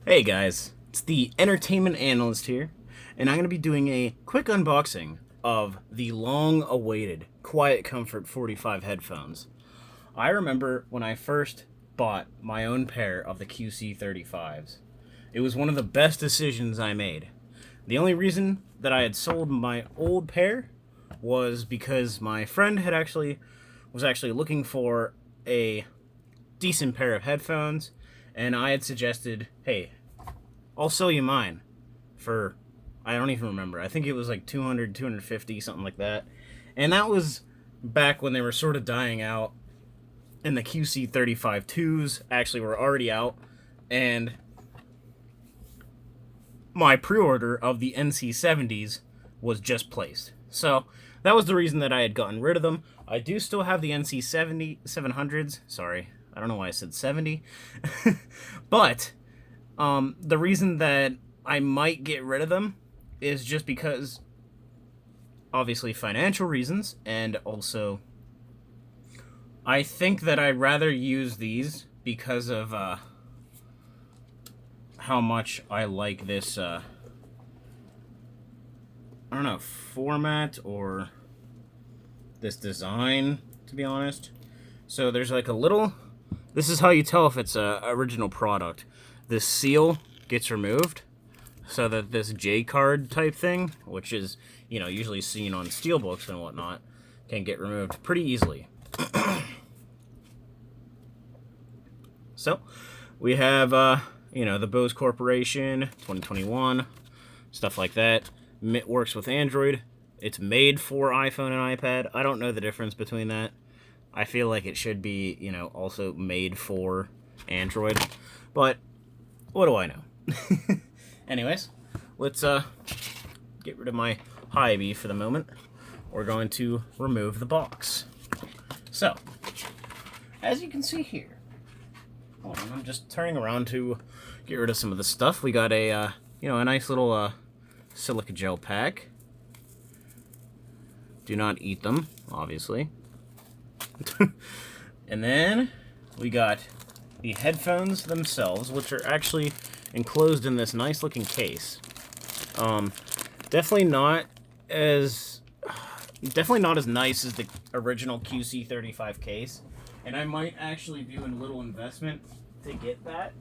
Hey guys, it's the entertainment analyst here, and I'm going to be doing a quick unboxing of the long-awaited QuietComfort45 headphones. I remember when I first bought my own pair of the QC35s. It was one of the best decisions I made. The only reason that I had sold my old pair was because my friend was actually looking for a decent pair of headphones, and I had suggested, hey, I'll sell you mine for, I don't even remember. I think it was like 200, 250, something like that. And that was back when they were sort of dying out, and the QC35 2s actually were already out, and my pre-order of the NC70s was just placed. So that was the reason that I had gotten rid of them. I do still have the NC700s. Sorry, I don't know why I said 70. But the reason that I might get rid of them is just because, obviously, financial reasons, and also I think that I'd rather use these because of how much I like this, I don't know, format or this design, to be honest. So there's like a little, this is how you tell if it's a original product. This seal gets removed so that this J card type thing, which is, you know, usually seen on steelbooks and whatnot, can get removed pretty easily. So we have, you know, the Bose Corporation 2021, stuff like that. It works with Android. It's made for iPhone and iPad. I don't know the difference between that. I feel like it should be, you know, also made for Android. But what do I know? Anyways, let's get rid of my Hy-Vee for the moment. We're going to remove the box. So, as you can see here, hold on, I'm just turning around to get rid of some of the stuff. We got a, you know, a nice little silica gel pack. Do not eat them, obviously. And then we got the headphones themselves, which are actually enclosed in this nice looking case. Definitely not as nice as the original QC35 case, and I might actually do a little investment to get that,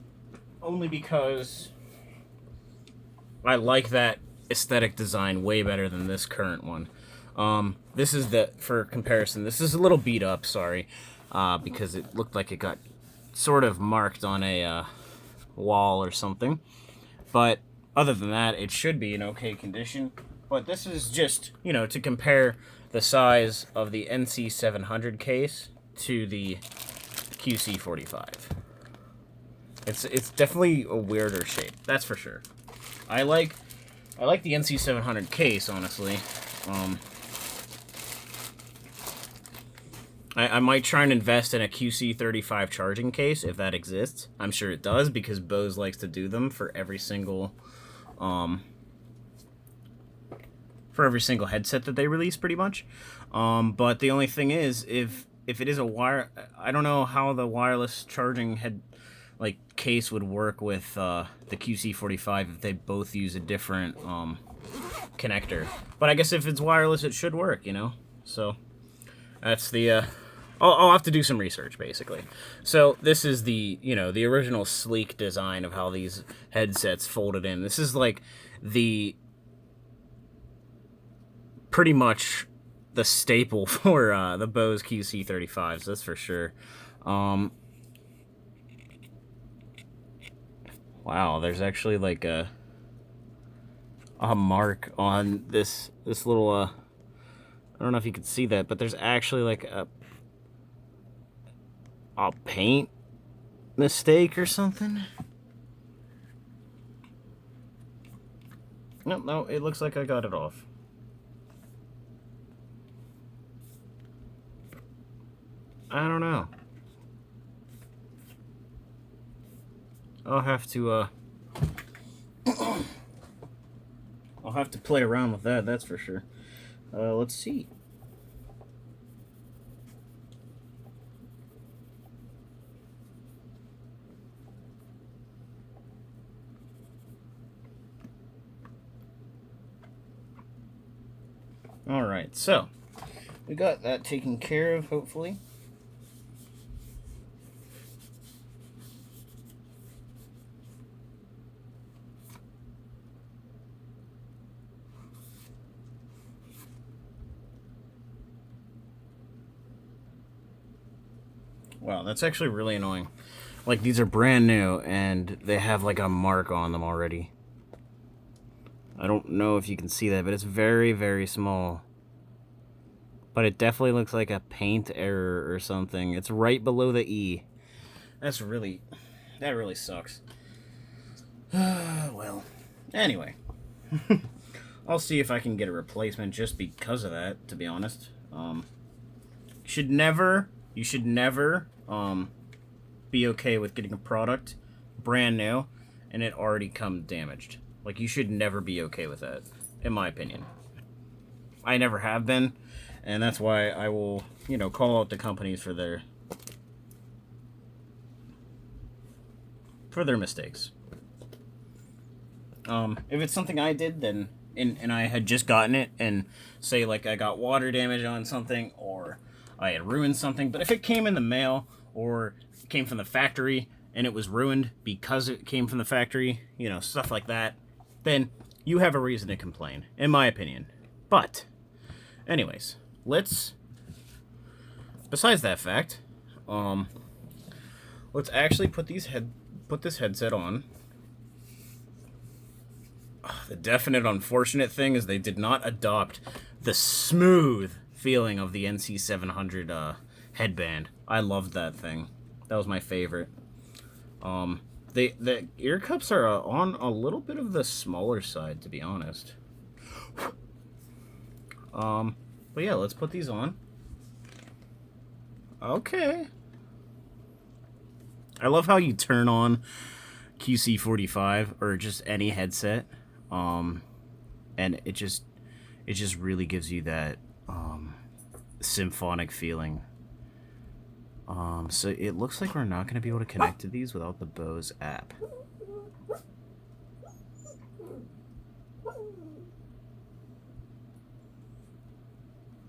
only because I like that aesthetic design way better than this current one. This is for comparison, this is a little beat up, sorry, because it looked like it got sort of marked on a wall or something. But other than that, it should be in okay condition. But this is just, you know, to compare the size of the NC700 case to the QC45. It's definitely a weirder shape, that's for sure. I like the NC700 case, honestly. I might try and invest in a QC35 charging case if that exists. I'm sure it does, because Bose likes to do them for every single headset that they release, pretty much. But the only thing is, if it is a wire, I don't know how the wireless charging case would work with the QC45 if they both use a different connector. But I guess if it's wireless, it should work, you know. So that's the. I'll have to do some research, basically. So this is the, you know, the original sleek design of how these headsets folded in. This is like pretty much the staple for the Bose QC35s, that's for sure. Wow, there's actually like a mark on this little I don't know if you can see that, but there's actually like a paint mistake or something. No, it looks like I got it off. I don't know. I'll have to play around with that, that's for sure. Let's see. Alright, so we got that taken care of, hopefully. Wow, that's actually really annoying. Like, these are brand new, and they have, like, a mark on them already. I don't know if you can see that, but it's very, very small. But it definitely looks like a paint error or something. It's right below the E. That really sucks. Well, anyway. I'll see if I can get a replacement just because of that, to be honest. You should never, be okay with getting a product brand new and it already come damaged. Like, you should never be okay with that, in my opinion. I never have been, and that's why I will, call out the companies for their mistakes. If it's something I did, then and I had just gotten it, and say like I got water damage on something, or I had ruined something, but if it came in the mail or came from the factory and it was ruined because it came from the factory, stuff like that, then you have a reason to complain, in my opinion. But anyways, besides that fact, let's actually put this headset on. The definite unfortunate thing is they did not adopt the smooth feeling of the NC700 headband. I loved that thing. That was my favorite. The ear cups are on a little bit of the smaller side, to be honest. But yeah, let's put these on. Okay. I love how you turn on QC45 or just any headset, and it just really gives you that symphonic feeling. So it looks like we're not going to be able to connect to these without the Bose app.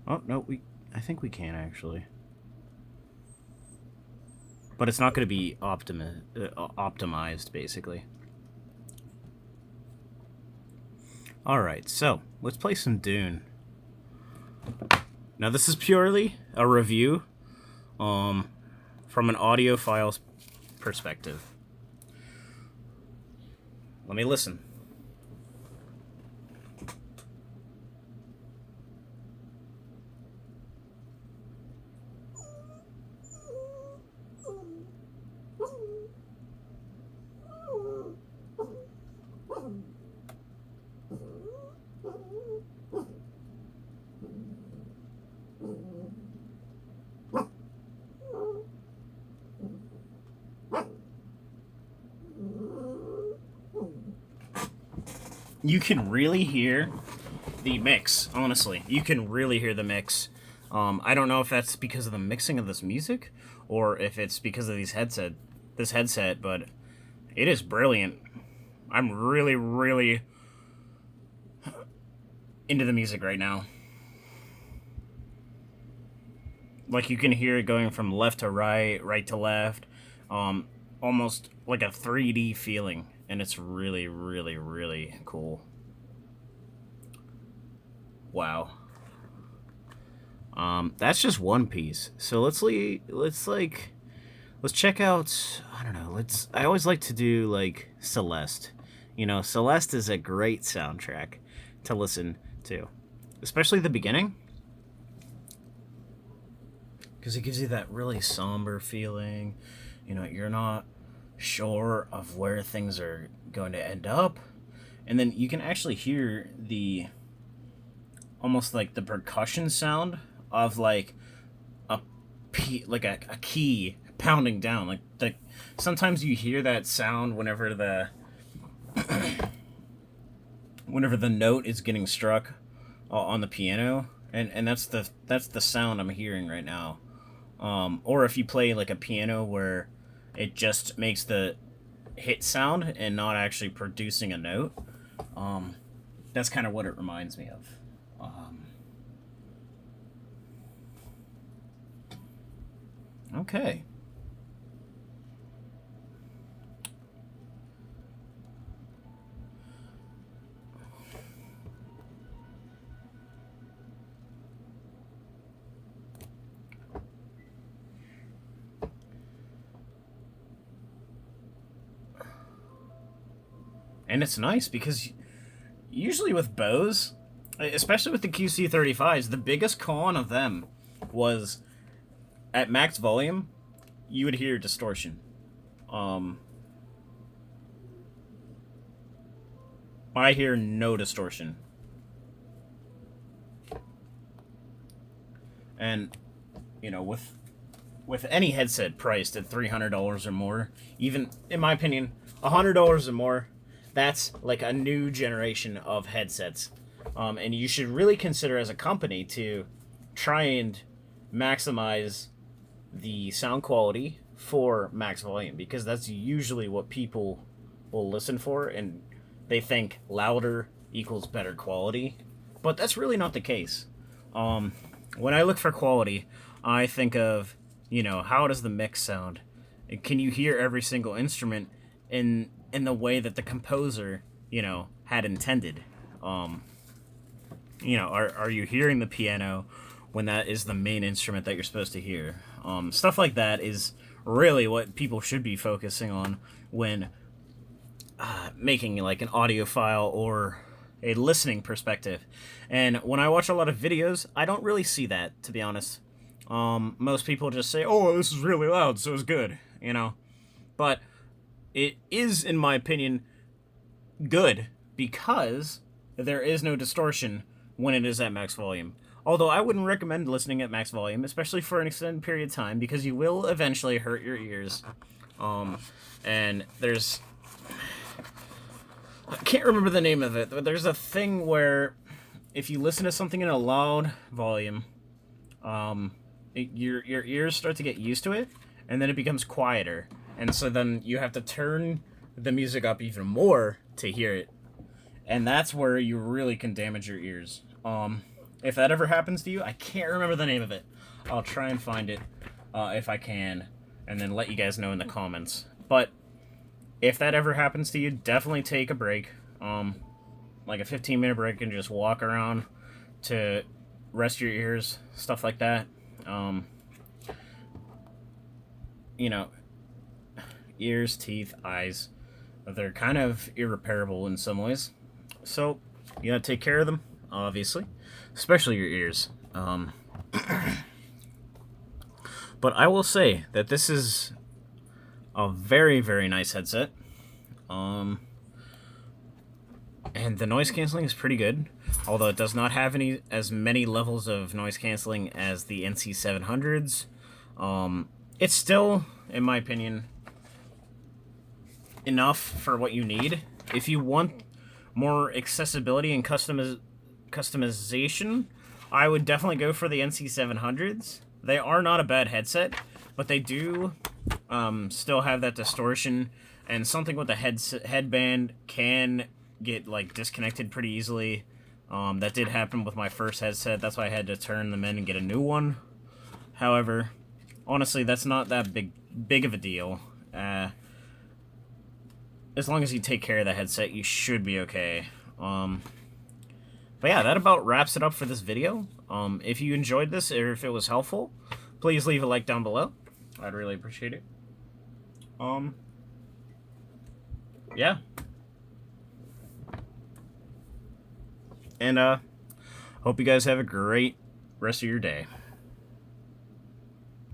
Oh no, I think we can actually. But it's not going to be optimized, basically. Alright, so, let's play some Dune. Now, this is purely a review from an audiophile's perspective. Let me listen. You can really hear the mix, honestly. You can really hear the mix. I don't know if that's because of the mixing of this music, or if it's because of this headset, but it is brilliant. I'm really, really into the music right now. Like, you can hear it going from left to right, right to left, almost like a 3D feeling. And it's really, really, really cool. Wow. That's just one piece. So let's check out, I don't know, I always like to do, like, Celeste. Celeste is a great soundtrack to listen to. Especially the beginning. Because it gives you that really somber feeling. You're not sure of where things are going to end up, and then you can actually hear almost like the percussion sound of like a key pounding down. Sometimes you hear that sound whenever the note is getting struck on the piano, and that's the sound I'm hearing right now. Or if you play like a piano where it just makes the hit sound and not actually producing a note. That's kind of what it reminds me of. Okay. And it's nice because usually with Bose, especially with the QC35s, the biggest con of them was at max volume, you would hear distortion. I hear no distortion. And, you know, with any headset priced at $300 or more, even in my opinion, $100 or more, that's like a new generation of headsets. And you should really consider as a company to try and maximize the sound quality for max volume, because that's usually what people will listen for, and they think louder equals better quality, but that's really not the case. When I look for quality, I think of, you know, how does the mix sound? Can you hear every single instrument in the way that the composer, you know, had intended? You know, are you hearing the piano when that is the main instrument that you're supposed to hear? Stuff like that is really what people should be focusing on when making like an audio file or a listening perspective. And when I watch a lot of videos, I don't really see that, to be honest. Most people just say, "Oh, this is really loud, so it's good," you know. But it is, in my opinion, good because there is no distortion when it is at max volume. Although I wouldn't recommend listening at max volume, especially for an extended period of time, because you will eventually hurt your ears. And there's... I can't remember the name of it, but there's a thing where if you listen to something in a loud volume, your ears start to get used to it, and then it becomes quieter. And so then you have to turn the music up even more to hear it. And that's where you really can damage your ears. If that ever happens to you, I can't remember the name of it. I'll try and find it if I can, and then let you guys know in the comments. But if that ever happens to you, definitely take a break, like a 15-minute break, and just walk around to rest your ears, stuff like that. You know, ears, teeth, eyes, they're kind of irreparable in some ways. So, you gotta take care of them, obviously, especially your ears. But I will say that this is a very, very nice headset. And the noise canceling is pretty good, although it does not have as many levels of noise canceling as the NC700s. It's still, in my opinion, enough for what you need. If you want more accessibility and customization, I would definitely go for the NC700s. They are not a bad headset, but they do still have that distortion, and something with the headband can get like disconnected pretty easily. That did happen with my first headset. That's why I had to turn them in and get a new one. However, honestly, that's not that big of a deal. As long as you take care of the headset, you should be okay. But yeah, that about wraps it up for this video. If you enjoyed this, or if it was helpful, please leave a like down below. I'd really appreciate it. Yeah. And hope you guys have a great rest of your day.